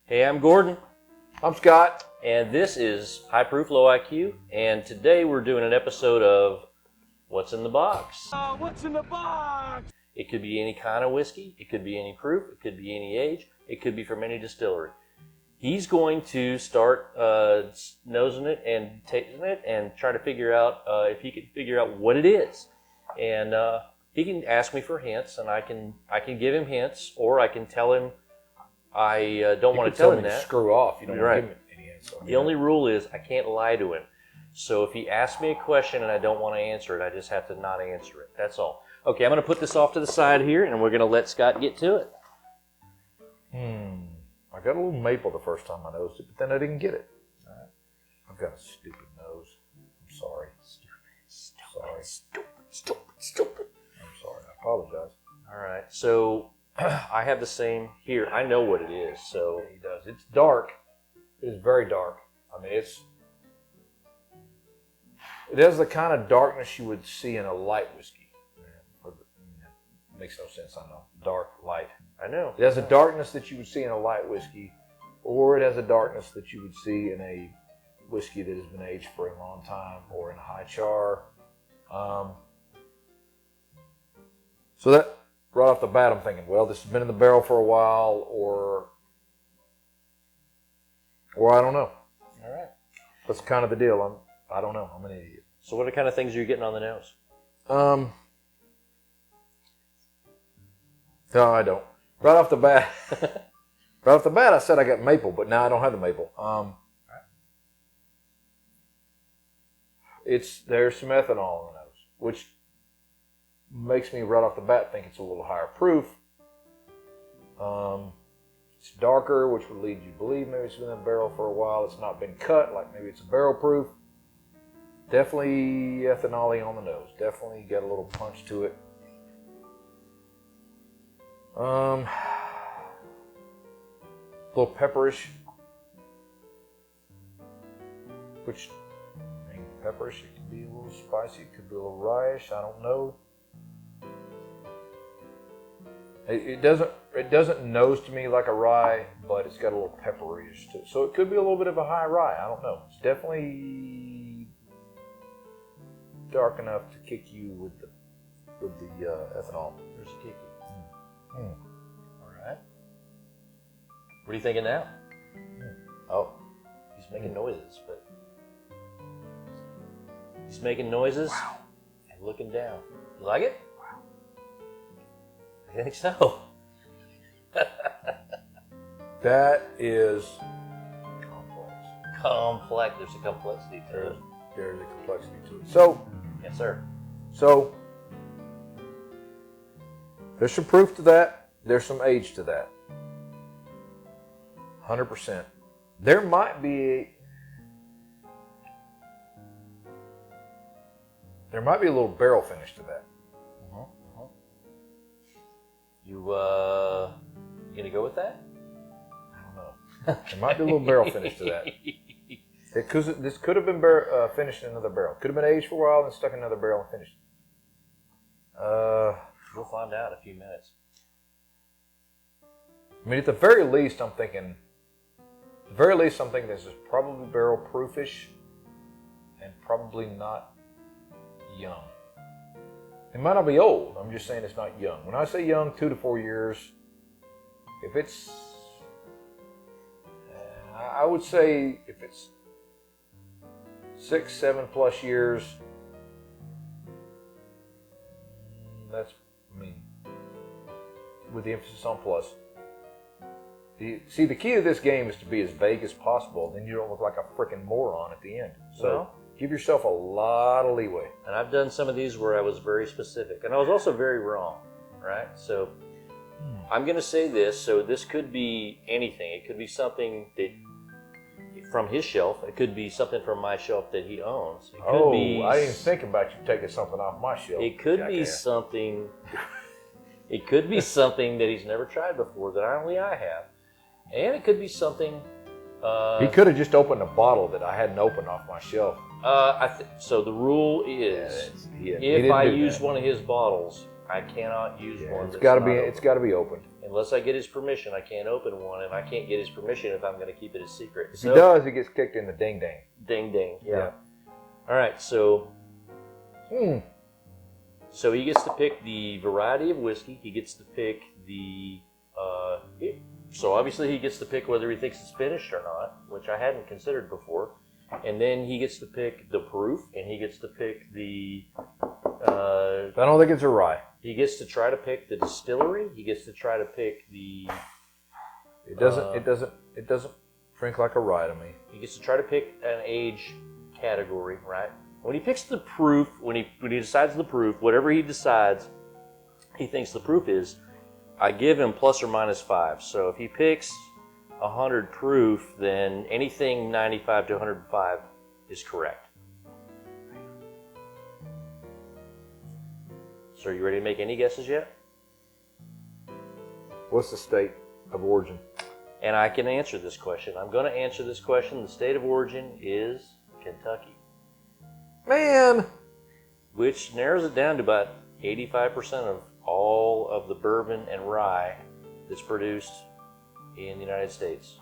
Hey, I'm Gordon, I'm Scott. and this is High Proof Low IQ, and today we're doing an episode of What's in the Box? What's in the box? It could be any kind of whiskey, it could be any proof, it could be any age, it could be from any distillery. He's going to start nosing it and tasting it and try to figure out if he can figure out what it is. And he can ask me for hints, and I can give him hints, or I can tell him I don't want to tell him that. Screw off. You don't want to give him any answer. The only rule is I can't lie to him. So if he asks me a question and I don't want to answer it, I just have to not answer it. That's all. Okay, I'm going to put this off to the side here, and we're going to let Scott get to it. I got a little maple the first time I nosed it, but then I didn't get it. All right. I've got a stupid nose. I'm sorry. Stupid. I'm sorry. I apologize. All right. So I have the same here. I know what it is. So Yeah, he does. It's dark. It is very dark. I mean, it has the kind of darkness you would see in a light whiskey. Makes no sense, I know. Dark, light. I know. It has a darkness that you would see in a light whiskey, or it has a darkness that you would see in a whiskey that has been aged for a long time, or in a high char. So that, right off the bat, I'm thinking, well, this has been in the barrel for a while, or I don't know. All right. That's kind of the deal. I don't know. I'm an idiot. So what kind of things are you getting on the nose? No, I don't. Right off the bat, I said I got maple, but now I don't have the maple. There's some ethanol in the nose, which makes me right off the bat think it's a little higher proof. It's darker, which would lead you to believe maybe it's been in the barrel for a while. It's not been cut, like maybe it's a barrel proof. Definitely ethanol-y on the nose. Definitely got a little punch to it. A little pepperish, which, I mean, pepperish, it could be a little spicy, it could be a little rye-ish, I don't know. It doesn't nose to me like a rye, but it's got a little pepperish to it. So it could be a little bit of a high rye, I don't know. It's definitely dark enough to kick you with the ethanol. There's a kick. All right. What are you thinking now? Oh, he's making noises, but he's making noises and looking down. You like it? Wow. I think so. That is Complex. There's a complexity to it. There's a complexity to it. So, Yes, sir. So, there's some proof to that. There's some age to that. 100%. There might be a little barrel finish to that. You gonna go with that? I don't know. There might be a little barrel finish to that. Because this could have been finished in another barrel. Could have been aged for a while and stuck in another barrel and finished. We'll find out in a few minutes. I mean, at the very least, I'm thinking this is probably barrel proofish and probably not young. It might not be old. I'm just saying it's not young. When I say young, 2 to 4 years. If it's, I would say if it's 6, 7 plus years, that's, I mean, with the emphasis on plus. See, the key to this game is to be as vague as possible, then you don't look like a freaking moron at the end. So give yourself a lot of leeway. And I've done some of these where I was very specific, and I was also very wrong, right? So I'm going to say this, so this could be anything. It could be something that from his shelf. It could be something from my shelf that he owns. It could be, I didn't even think about you taking something off my shelf. It could be something. It could be something that he's never tried before that only I have, and it could be something. He could have just opened a bottle that I hadn't opened off my shelf. So the rule is, he if I use one of his bottles, I cannot use one. It's that's got to not be. open. It's got to be opened. Unless I get his permission, I can't open one, and I can't get his permission if I'm going to keep it a secret. If he does, he gets kicked in the ding ding. Ding ding. Yeah. All right. So. So he gets to pick the variety of whiskey. He gets to pick the. So obviously he gets to pick whether he thinks it's finished or not, which I hadn't considered before. And then he gets to pick the proof, and he gets to pick the. I don't think it's a rye. He gets to try to pick the distillery. He gets to try to pick the. It doesn't. It doesn't drink like a rye to me. He gets to try to pick an age category, right? When he picks the proof, when he decides the proof, whatever he decides, he thinks the proof is. I give him plus or minus 5. So if he picks 100 proof, then anything 95 to 105 is correct. So are you ready to make any guesses yet? What's the state of origin? And I can answer this question. I'm going to answer this question. The state of origin is Kentucky. Man! Which narrows it down to about 85% of all of the bourbon and rye that's produced in the United States.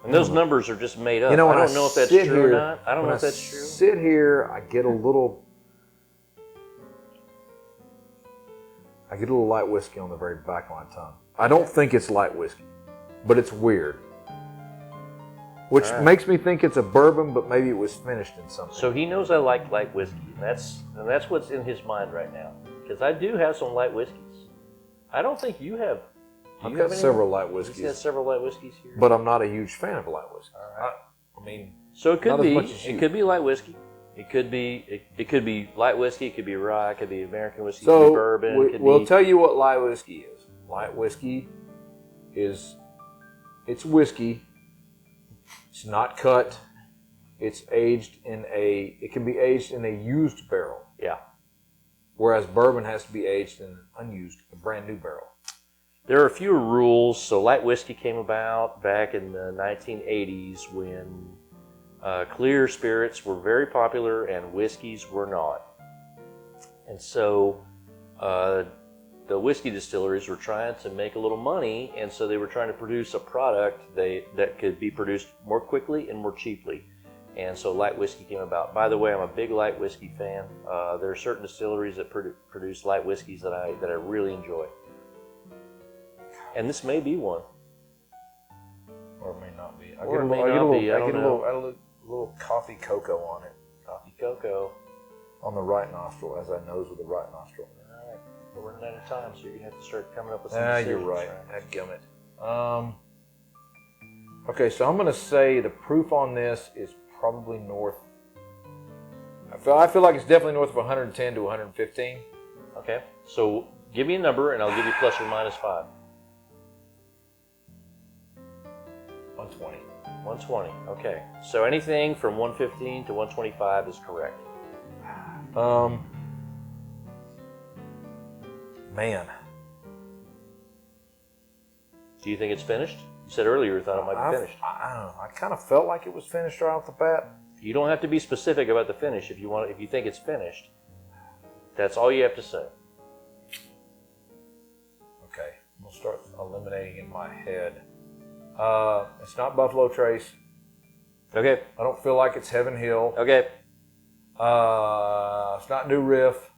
And those numbers are just made up. You know, I don't know if that's true or not. I don't know if that's true. Sit here, I get a little light whiskey on the very back of my tongue. I don't think it's light whiskey, but it's weird. Which makes me think it's a bourbon, but maybe it was finished in something. So he knows I like light whiskey, and that's what's in his mind right now. Because I do have some light whiskeys. I don't think you have. I've got several light whiskeys. He's got several light whiskeys here. But I'm not a huge fan of light whiskey. All right. I mean, so it could not be. as much as you. It could be light whiskey. It could be. It could be light whiskey. It could be rye. It could be American whiskey. It could be bourbon. We'll tell you what light whiskey is. Light whiskey is. It's whiskey. It's not cut. It's aged in a. It can be aged in a used barrel. Yeah. Whereas bourbon has to be aged in an unused, a brand new barrel. There are a few rules. So light whiskey came about back in the 1980s when clear spirits were very popular and whiskeys were not. And so the whiskey distilleries were trying to make a little money, and so they were trying to produce a product that could be produced more quickly and more cheaply. And so light whiskey came about. By the way, I'm a big light whiskey fan. There are certain distilleries that produce light whiskeys that I really enjoy. And this may be one. Or it may not be. I Or get it may not be. I don't know. a little coffee cocoa on it. Coffee cocoa. On the right nostril, as I nose with the right nostril. All right. We're running out of time, so you're going to have to start coming up with some You're decisions, right. Dadgummit. Okay, so I'm going to say the proof on this is probably north. I feel like it's definitely north of 110 to 115. Okay. So give me a number, and I'll give you plus or minus 5. 120. 120. Okay. So anything from 115 to 125 is correct. Man. Do you think it's finished? You said earlier you thought it might be finished. I don't know. I kind of felt like it was finished right off the bat. You don't have to be specific about the finish if you think it's finished. That's all you have to say. Okay, we'll start eliminating in my head. It's not Buffalo Trace. Okay. I don't feel like it's Heaven Hill. Okay. It's not New Riff.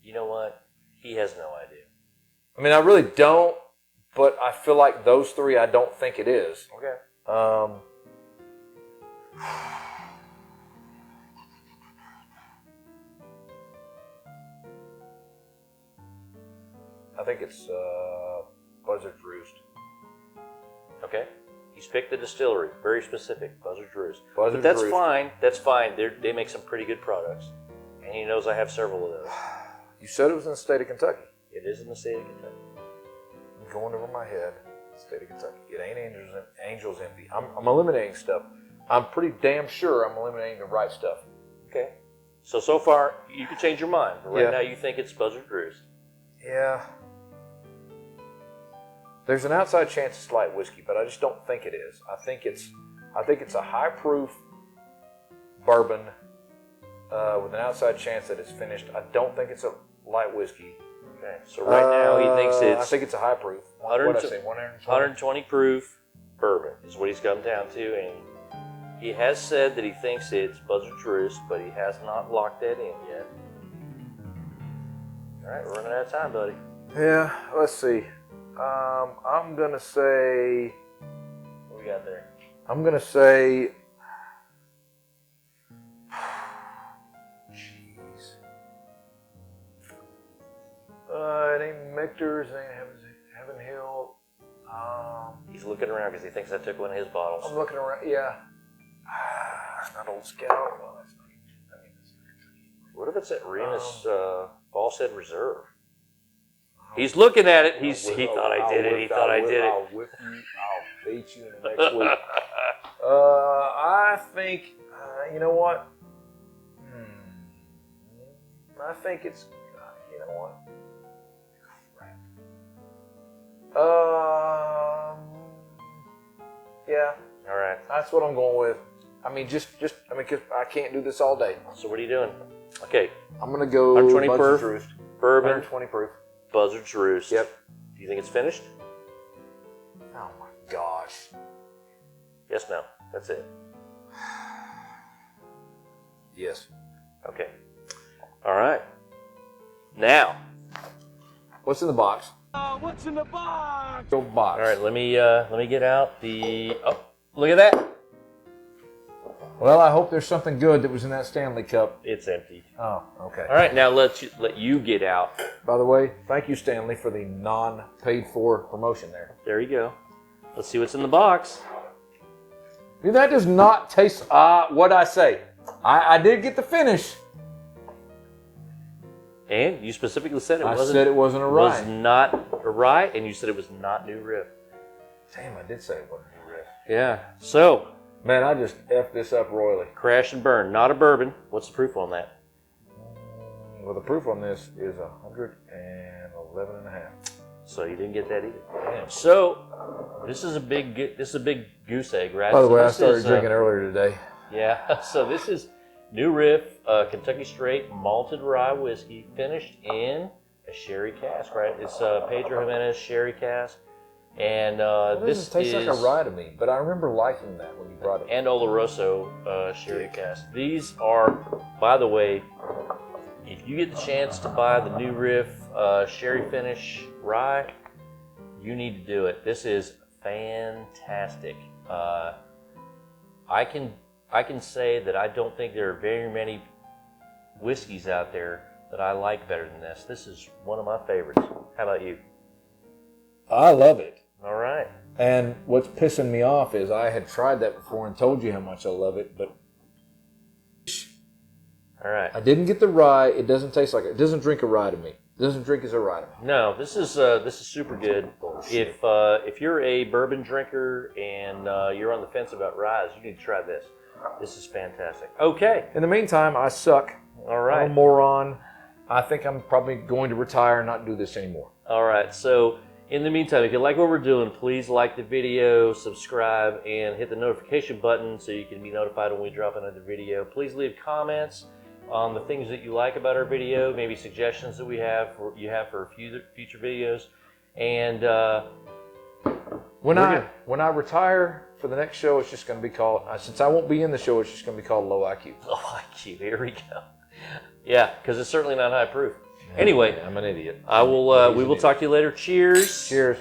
You know what? He has no idea. I mean, I really don't, but I feel like those three I don't think it is. Okay. I think it's Buzzard's Roost. Okay. He's picked the distillery. Very specific. Buzzard's Roost. Buzzard's But that's Roost. fine. That's fine. They make some pretty good products. And he knows I have several of those. You said it was in the state of Kentucky. It is in the state of Kentucky. I'm going over my head. State of Kentucky. It ain't Angels Envy. I'm eliminating stuff. I'm pretty damn sure I'm eliminating the right stuff. Okay. So far, you can change your mind. But right now, you think it's Buzzard's Roost. Yeah. There's an outside chance it's light whiskey, but I just don't think it is. I think it's a high proof bourbon with an outside chance that it's finished. I don't think it's a light whiskey. Okay, so right now he thinks I it's think it's a high proof. What did I say? 120? 120 proof bourbon is what he's come down to, and he has said that he thinks it's Buzzard's Roost, but he has not locked that in yet. All right, we're running out of time, buddy. Yeah, let's see. I'm gonna say. What we got there? I'm gonna say. Jeez. It ain't Michter's. It ain't Heaven Hill. He's looking around because he thinks I took one of his bottles. I'm looking around. Yeah. Not Old Scout. Well, that's not. I mean, that's not. What if it's at Remus Ballshead Reserve? He's looking at it. He thought I did it. He thought I did it. I'll whip you. I'll beat you in the next week. I think. You know what? I think it's. You know what? Yeah. All right. That's what I'm going with. I mean, because I can't do this all day. So what are you doing? Okay. I'm gonna go 120 Buzzard's proof, Roost. bourbon, 120 proof. Buzzard's Roost. Yep. Do you think it's finished? Oh my gosh. Yes, no. That's it. Yes. Okay. All right. Now. What's in the box? What's in the box? Go box. All right. Let me get out the. Oh, look at that. Well, I hope there's something good that was in that Stanley Cup. It's empty. Oh, okay. All right. Now let you get out. By the way, thank you, Stanley, for the non-paid-for promotion there. There you go. Let's see what's in the box. Dude, that does not taste. What I say? I did get the finish. And you specifically said it I wasn't. said it wasn't a rye. Was not a rye, and you said it was not New Riff. Damn, I did say it wasn't a riff. Yeah. So. Man, I just effed this up royally. Crash and burn, not a bourbon. What's the proof on that? Well, the proof on this is 111 and a half. So you didn't get that either. Damn. So this is a big goose egg, right? By the So way, I this started is, drinking earlier today. Yeah. So this is New Riff Kentucky Straight malted rye whiskey, finished in a sherry cask, right? It's Pedro Jimenez sherry cask, and this tastes is like a rye to me, but I remember liking that when you brought it. and Oloroso sherry cask. These are, by the way, if you get the chance to buy the New Riff sherry finish rye, you need to do it. This is fantastic. I can say that I don't think there are very many whiskeys out there that I like better than this. This is one of my favorites. How about you? I love it. All right. And what's pissing me off is I had tried that before and told you how much I love it, but All right. I didn't get the rye. It doesn't taste like it. It doesn't drink a rye to me. It doesn't drink as a rye to me. No, this is super good. If you're a bourbon drinker and you're on the fence about ryes, you need to try this. This is fantastic. Okay. In the meantime, I suck. All right. I'm a moron. I think I'm probably going to retire and not do this anymore. All right. So in the meantime, if you like what we're doing, please like the video, subscribe, and hit the notification button so you can be notified when we drop another video. Please leave comments on the things that you like about our video, maybe suggestions that you have for future videos. And when I retire for the next show, it's just going to be called, since I won't be in the show, it's just going to be called Low IQ. Low IQ, here we go. Yeah, because it's certainly not high proof. Anyway, I'm an idiot. we will talk to you later. Cheers. Cheers.